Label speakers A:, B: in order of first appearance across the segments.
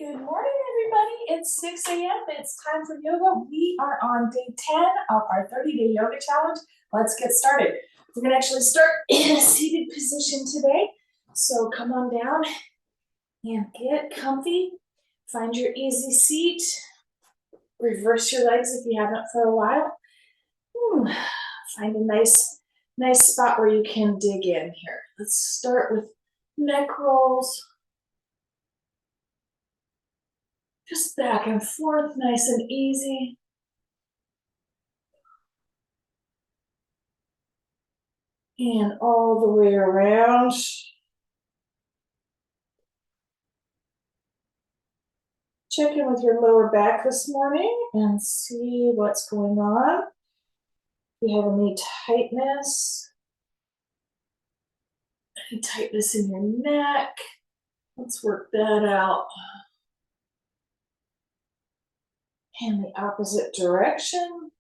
A: Good morning, everybody. It's 6 a.m. It's time for yoga. We are on day 10 of our 30-day yoga challenge. Let's get started. We're going to actually start in a seated position today. So come on down and get comfy. Find your easy seat. Reverse your legs if you haven't for a while. Find a nice spot where you can dig in here. Let's start with neck rolls. Just back and forth, nice and easy. And all the way around. Check in with your lower back this morning and see what's going on. If you have any tightness in your neck, let's work that out. And the opposite direction.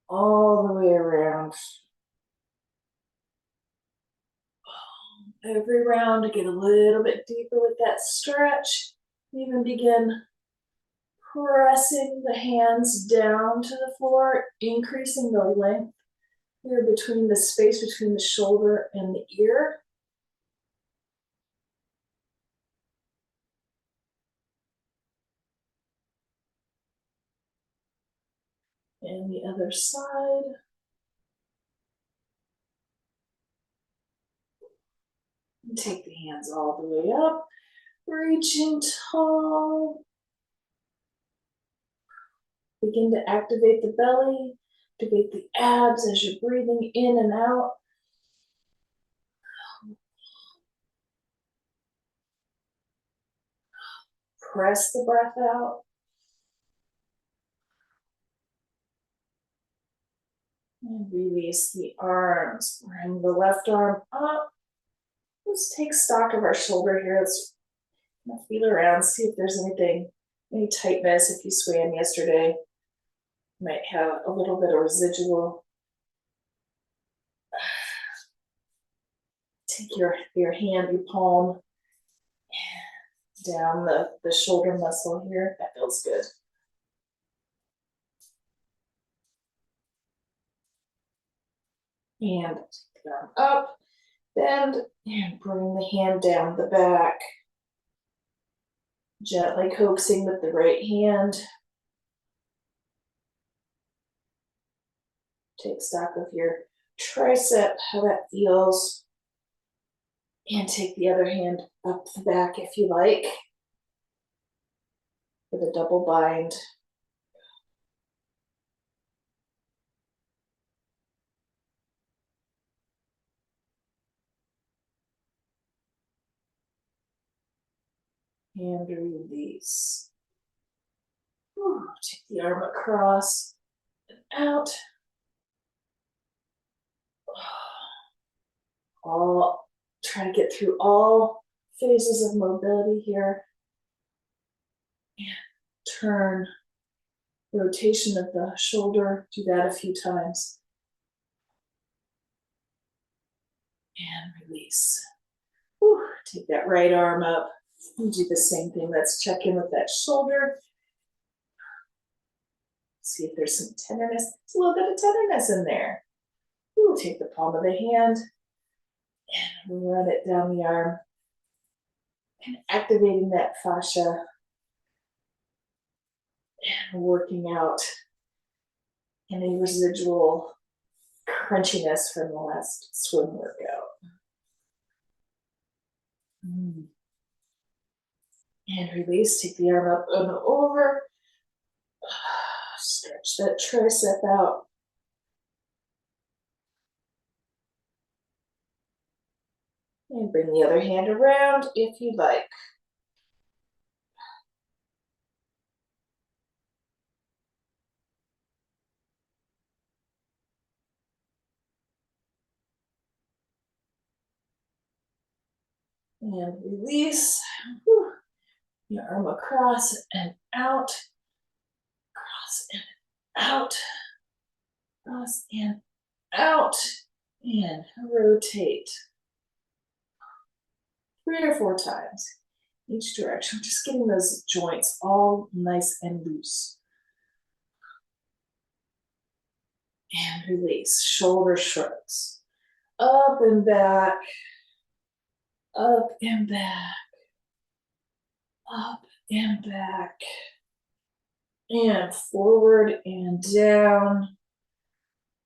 A: All the way around. Every round to get a little bit deeper with that stretch. Even begin pressing the hands down to the floor, increasing the length here between the space between the shoulder and the ear. And the other side. And take the hands all the way up, reaching tall. Begin to activate the belly, activate the abs as you're breathing in and out. Press the breath out. And release the arms. Bring the left arm up. Let's take stock of our shoulder here. Let's feel around, see if there's any tightness. If you swam yesterday, you might have a little bit of residual. Take your hand, your palm, down the shoulder muscle here. That feels good. And take the arm up, bend, and bring the hand down the back. Gently coaxing with the right hand. Take stock of your tricep, how that feels. And take the other hand up the back if you like, with a double bind. And release. Take the arm across and out. Try to get through all phases of mobility here. And turn, rotation of the shoulder, do that a few times. And release. Take that right arm up. And do the same thing. Let's check in with that shoulder. See if there's some tenderness. There's a little bit of tenderness in there. Take the palm of the hand and run it down the arm. And activating that fascia. And working out any residual crunchiness from the last swim workout. And release, take the arm up and over. Stretch that tricep out. And bring the other hand around if you'd like. And release. Your arm across and out. Cross and out. Cross and out. And rotate. 3 or 4 times. each direction, just getting those joints all nice and loose. And release, shoulder shrugs. Up and back, up and back, up and back, and forward and down,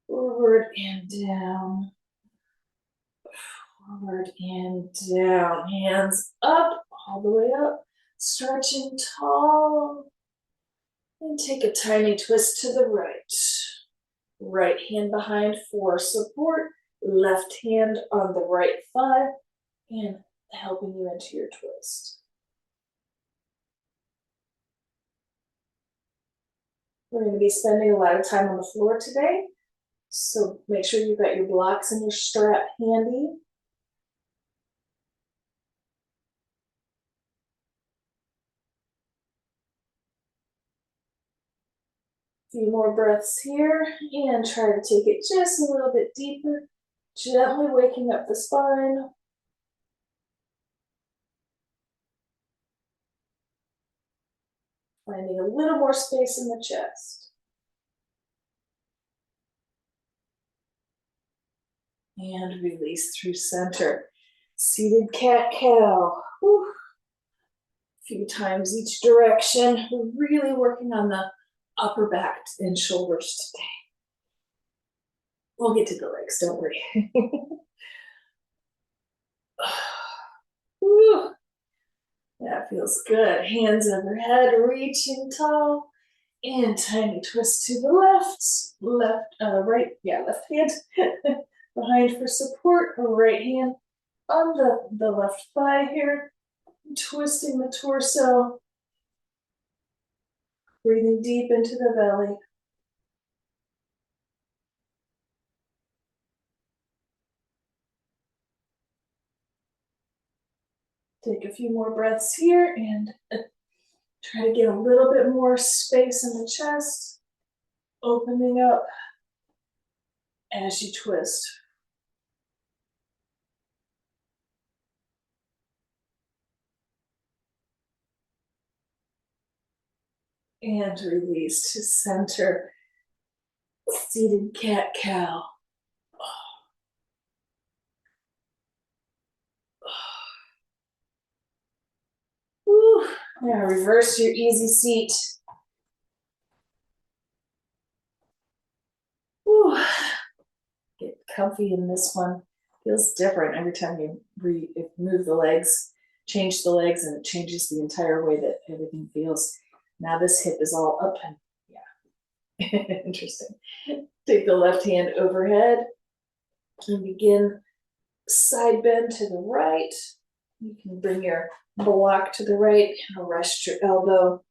A: forward and down, forward and down. Hands up, all the way up, stretching tall. And take a tiny twist to the right. Right hand behind for support, left hand on the right thigh, and helping you into your twist. We're going to be spending a lot of time on the floor today, so make sure you've got your blocks and your strap handy. Few more breaths here, and try to take it just a little bit deeper, gently waking up the spine. Finding a little more space in the chest. And release through center. Seated cat-cow. A few times each direction. We're really working on the upper back and shoulders today. We'll get to the legs, don't worry. That feels good. Hands overhead, reaching tall. And tiny twist to the left, left hand behind for support, right hand on the left thigh here, twisting the torso, breathing deep into the belly. Take a few more breaths here and try to get a little bit more space in the chest, opening up as you twist. And release to center. Seated cat-cow. Now reverse your easy seat. Get comfy in this one. Feels different every time you move the legs, change the legs, and it changes the entire way that everything feels. Now this hip is all up and yeah, interesting. Take the left hand overhead and begin side bend to the right. You can bring your block to the right and rest your elbow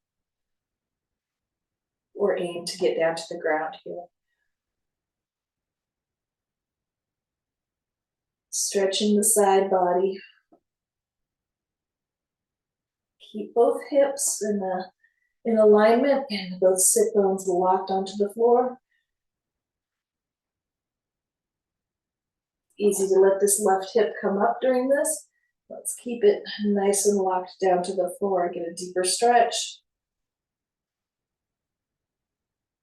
A: or aim to get down to the ground here. Stretching the side body. Keep both hips in alignment and both sit bones locked onto the floor. Easy to let this left hip come up during this. Let's keep it nice and locked down to the floor. Get a deeper stretch.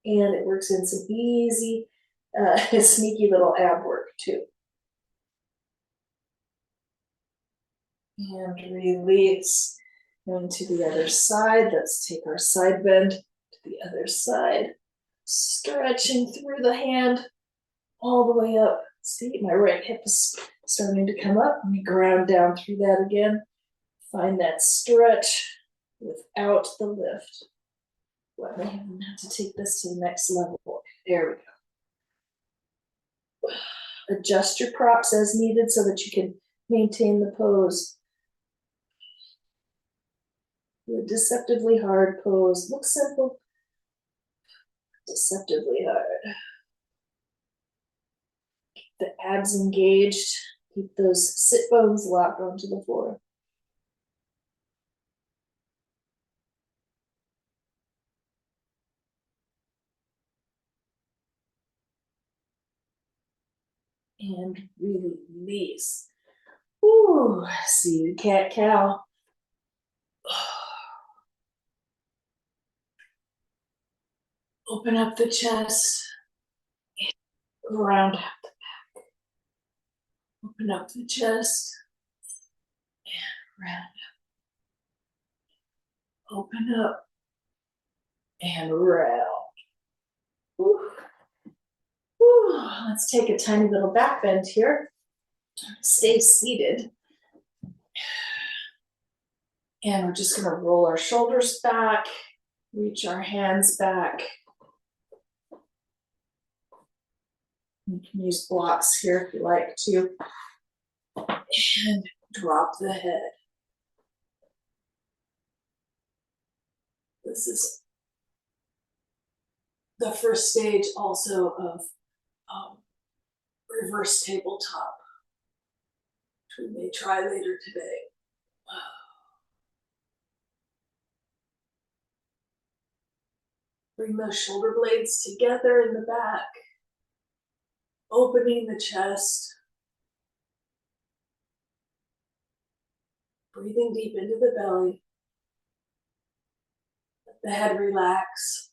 A: And it works in some easy, sneaky little ab work too. And release. Going to the other side. Let's take our side bend to the other side. Stretching through the hand all the way up. See, my right hip is starting to come up. Let me ground down through that again. Find that stretch without the lift. Let me have to take this to the next level. There we go. Adjust your props as needed so that you can maintain the pose. A deceptively hard pose. Looks simple. Deceptively hard. Keep the abs engaged. Keep those sit bones locked onto the floor. And release. Ooh, seated cat-cow. Open up the chest, round out the back. Open up the chest and round. Open up and round. Whew. Whew. Let's take a tiny little back bend here. Stay seated. And we're just gonna roll our shoulders back, reach our hands back. You can use blocks here if you like to. And drop the head. This is the first stage also of reverse tabletop, which we may try later today. Bring those shoulder blades together in the back, opening the chest, breathing deep into the belly. Let the head relax.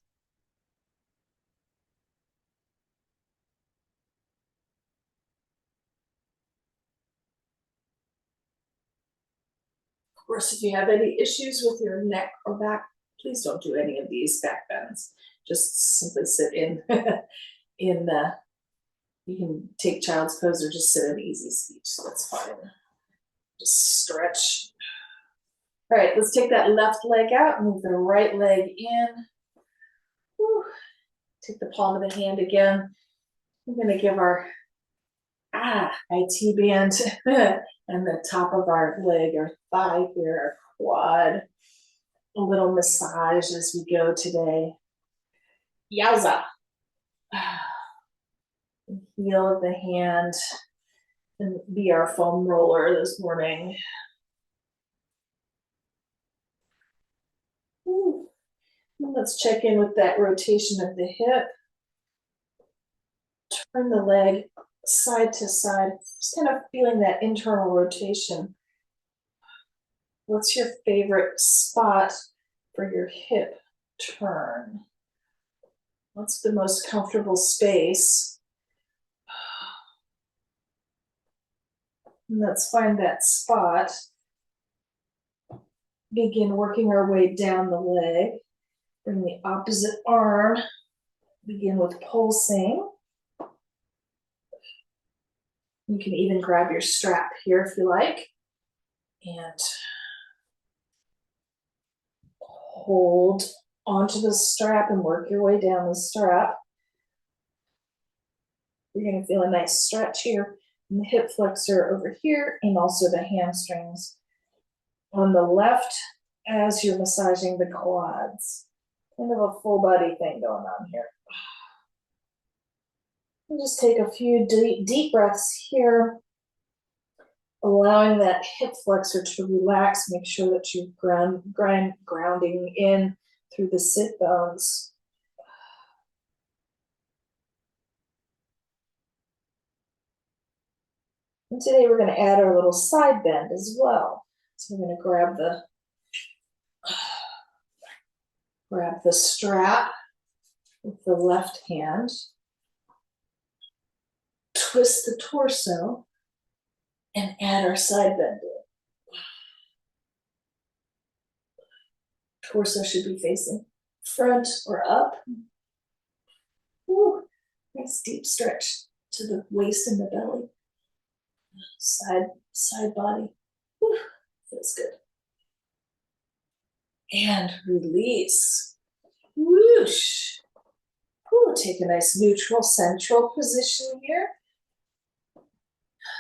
A: Of course, if you have any issues with your neck or back, please don't do any of these back bends. Just simply sit in, you can take child's pose or just sit in easy seat. That's fine. Just stretch. All right, let's take that left leg out, move the right leg in. Whew. Take the palm of the hand again. We're gonna give our IT band and the top of our leg, our thigh here, our quad. A little massage as we go today. Yowza. Heel of the hand and be our foam roller this morning. Ooh. Let's check in with that rotation of the hip. Turn the leg side to side, just kind of feeling that internal rotation. What's your favorite spot for your hip turn? What's the most comfortable space? And let's find that spot. Begin working our way down the leg. Bring the opposite arm. Begin with pulsing. You can even grab your strap here if you like. And hold onto the strap and work your way down the strap. You're going to feel a nice stretch here in the hip flexor over here and also the hamstrings on the left as you're massaging the quads. Kind of a full body thing going on here. And just take a few deep breaths here, allowing that hip flexor to relax. Make sure that you're grounding in through the sit bones. And today we're going to add our little side bend as well. So we're going to grab the strap with the left hand, twist the torso, and add our side bend in. Torso should be facing front or up. Ooh, nice deep stretch to the waist and the belly. Side body. Whew, feels good. And release. Whoosh. Ooh, take a nice neutral central position here.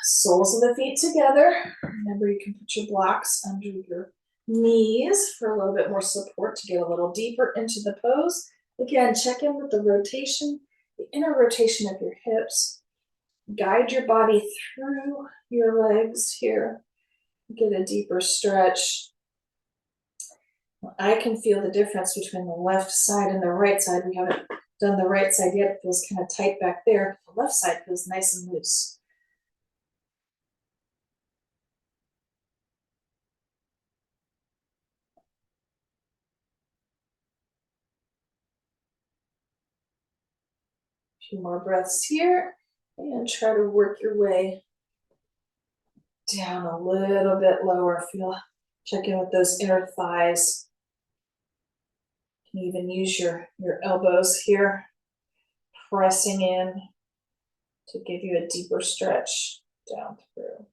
A: Soles of the feet together. Remember, you can put your blocks under your knees for a little bit more support to get a little deeper into the pose. Again, check in with the rotation, the inner rotation of your hips. Guide your body through your legs here. Get a deeper stretch. I can feel the difference between the left side and the right side. We haven't done the right side yet. It feels kind of tight back there. The left side feels nice and loose. few more breaths here, and try to work your way down a little bit lower. Check in with those inner thighs. You can even use your elbows here, pressing in to give you a deeper stretch down through.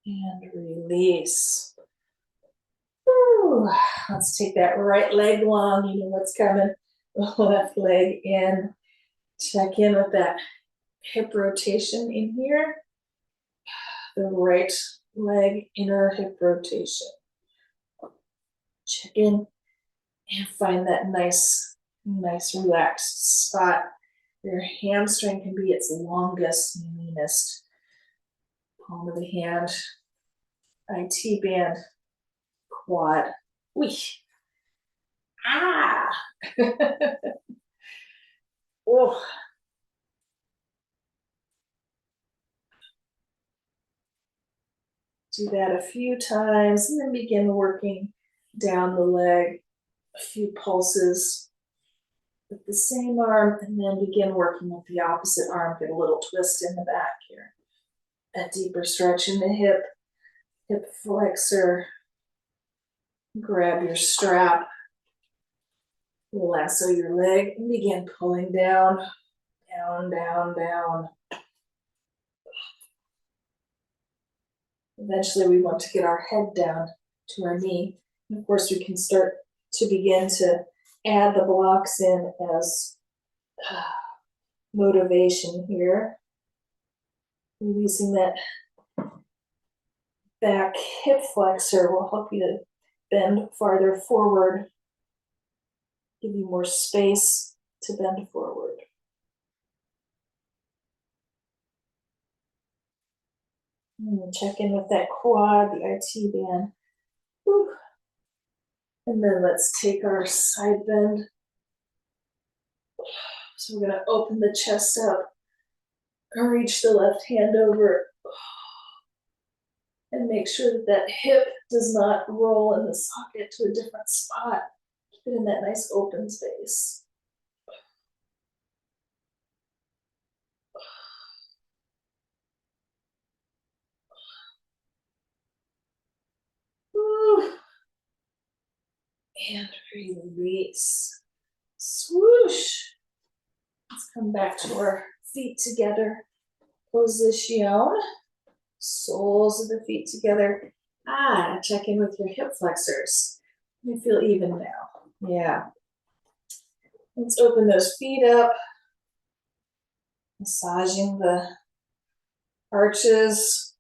A: And release. Whew. Let's take that right leg long. You know what's coming. Left leg in. Check in with that hip rotation in here. The right leg, inner hip rotation. Check in and find that nice relaxed spot. Your hamstring can be its longest, meanest. Palm of the hand, IT band, quad. Whee. Ah! Oh. Do that a few times and then begin working down the leg, a few pulses with the same arm, and then begin working with the opposite arm. Get a little twist in the back here. A deeper stretch in the hip flexor. Grab your strap, lasso your leg, and begin pulling down, down, down, down. Eventually, we want to get our head down to our knee. And of course, we can start to begin to add the blocks in as motivation here. Releasing that back hip flexor will help you to bend farther forward, give you more space to bend forward. And check in with that quad, the IT band. Whew. And then let's take our side bend. So we're going to open the chest up and reach the left hand over. And make sure that that hip does not roll in the socket to a different spot. Keep it in that nice open space. Whew. And release. Swoosh. Let's come back to our feet together. Position. Soles of the feet together. Check in with your hip flexors. You feel even now. Yeah. Let's open those feet up. Massaging the arches.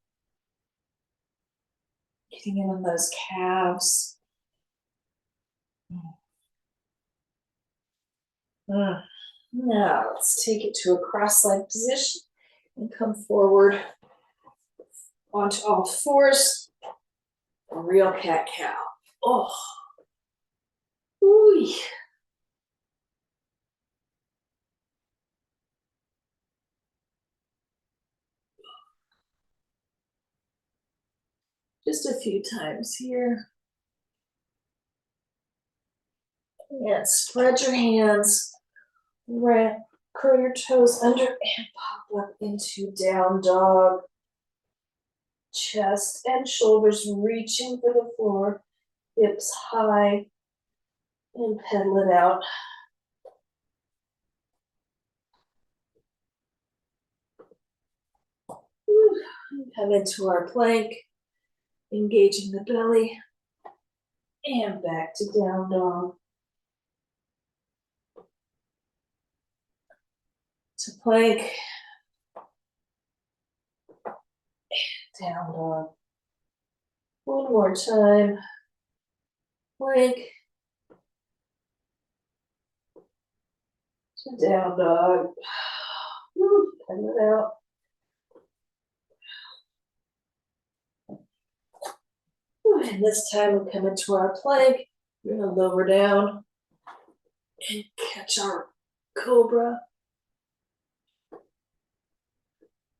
A: Getting in on those calves. Now let's take it to a cross-legged position and come forward onto all fours. A real cat-cow. Oh. Ooh. Just a few times here. And spread your hands. Right. Curl your toes under and pop up into down dog. Chest and shoulders reaching for the floor. Hips high. And pedal it out. Come into our plank. Engaging the belly. And back to down dog. To plank. Down dog. One more time. Plank. To down dog. Pedal it out. And this time we come into our plank. We're going to lower down and catch our cobra.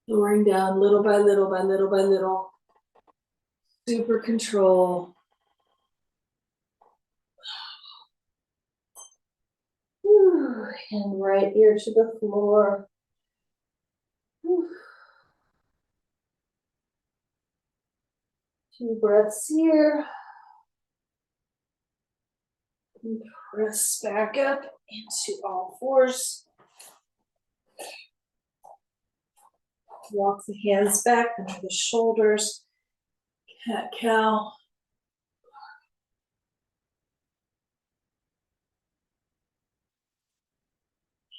A: Lowering down little by little by little by little. Super control.
B: And right ear to the floor. 2 breaths here. And press back up into all fours. Walk the hands back under the shoulders. Cat cow.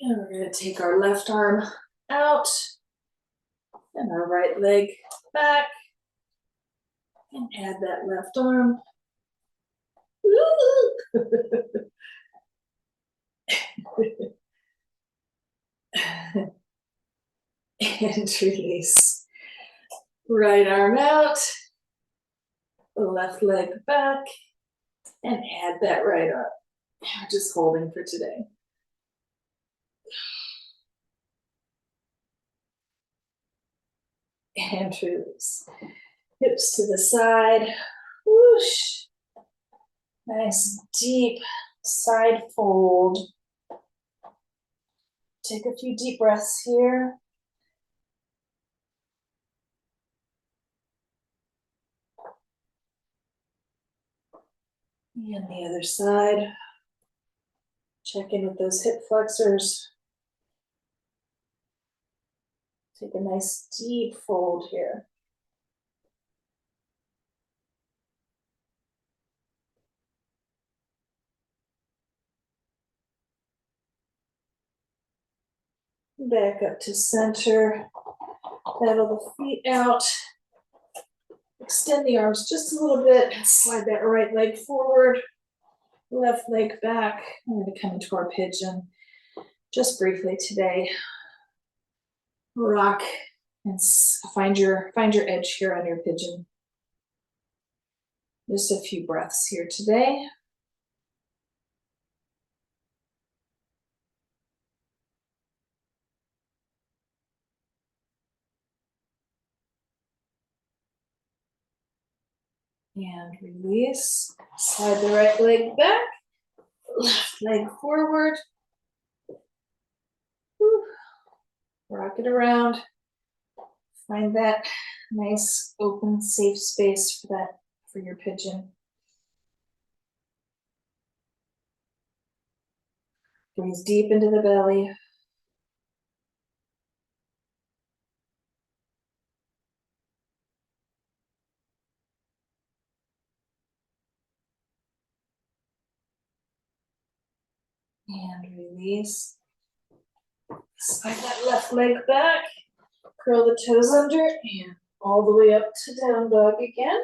B: And we're going to take our left arm out and our right leg back and add that left arm. And release. Right arm out, the left leg back, and add that right arm. We're just holding for today. And release. Hips to the side. Whoosh. Nice deep side fold. Take a few deep breaths here. And the other side. Check in with those hip flexors. Take a nice deep fold here. Back up to center. Pedal the feet out. Extend the arms just a little bit. Slide that right leg forward. Left leg back. I'm going to come into our pigeon just briefly today. Rock and find your edge here on your pigeon. Just a few breaths here today. And release. Slide the right leg back. Left leg forward. Rock it around. Find that nice open safe space for your pigeon. Breathe deep into the belly. And release. Slide that left leg back. Curl the toes under and all the way up to down dog again.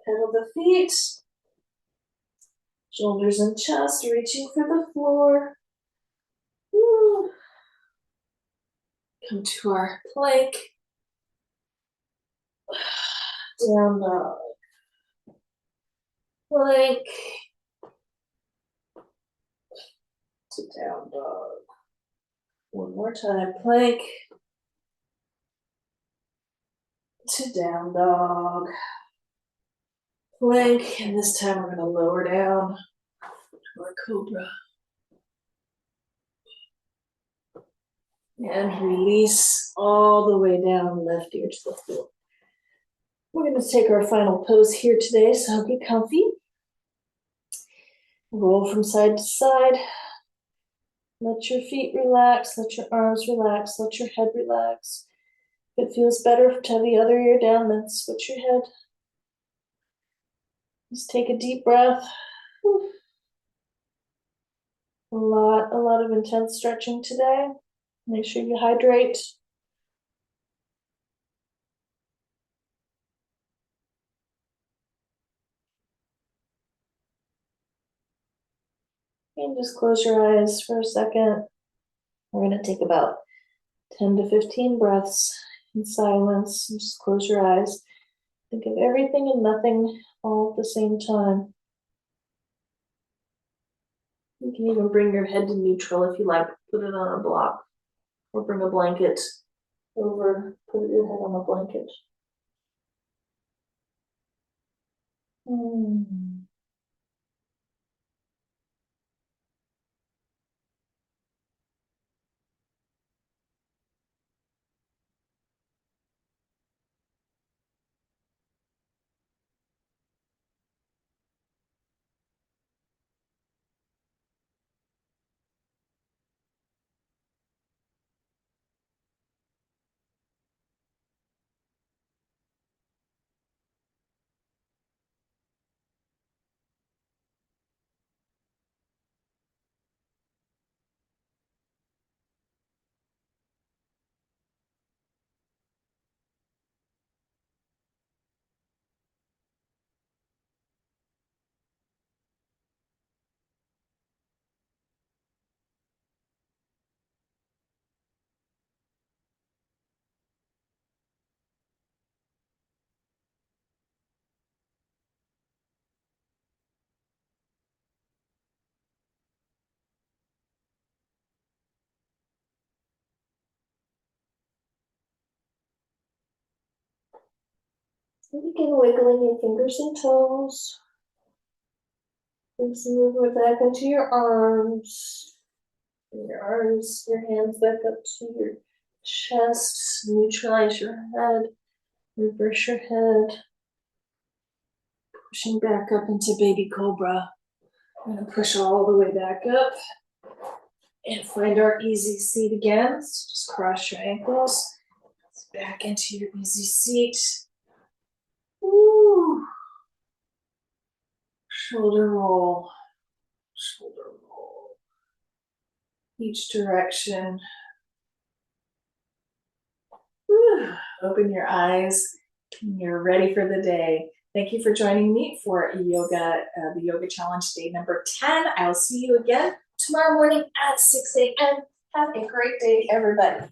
B: Pedal the feet. Shoulders and chest reaching for the floor. Woo. Come to our plank. Down dog. Plank. To down dog. One more time. Plank. To down dog. Plank. And this time we're going to lower down to our cobra. And release all the way down, left ear to the floor. We're going to take our final pose here today, so get comfy. Roll from side to side. Let your feet relax, let your arms relax, let your head relax. If it feels better to have the other ear down, then switch your head. Just take a deep breath. Whew. A lot of intense stretching today. Make sure you hydrate. And just close your eyes for a second. We're going to take about 10 to 15 breaths in silence. And just close your eyes. Think of everything and nothing all at the same time. You can even bring your head to neutral if you like. Put it on a block. Or bring a blanket over. Put your head on a blanket. Begin wiggling your fingers and toes. Bring some movement back into your arms. Bring your hands back up to your chest. Neutralize your head. Reverse your head. Pushing back up into baby cobra. I'm gonna push all the way back up. And find our easy seat again. So just cross your ankles. Back into your easy seat. Woo. Shoulder roll. Shoulder roll. Each direction. Whew. Open your eyes. You're ready for the day. Thank you for joining me for yoga, the yoga challenge day number 10. I'll see you again tomorrow morning at 6 a.m. Have a great day, everybody.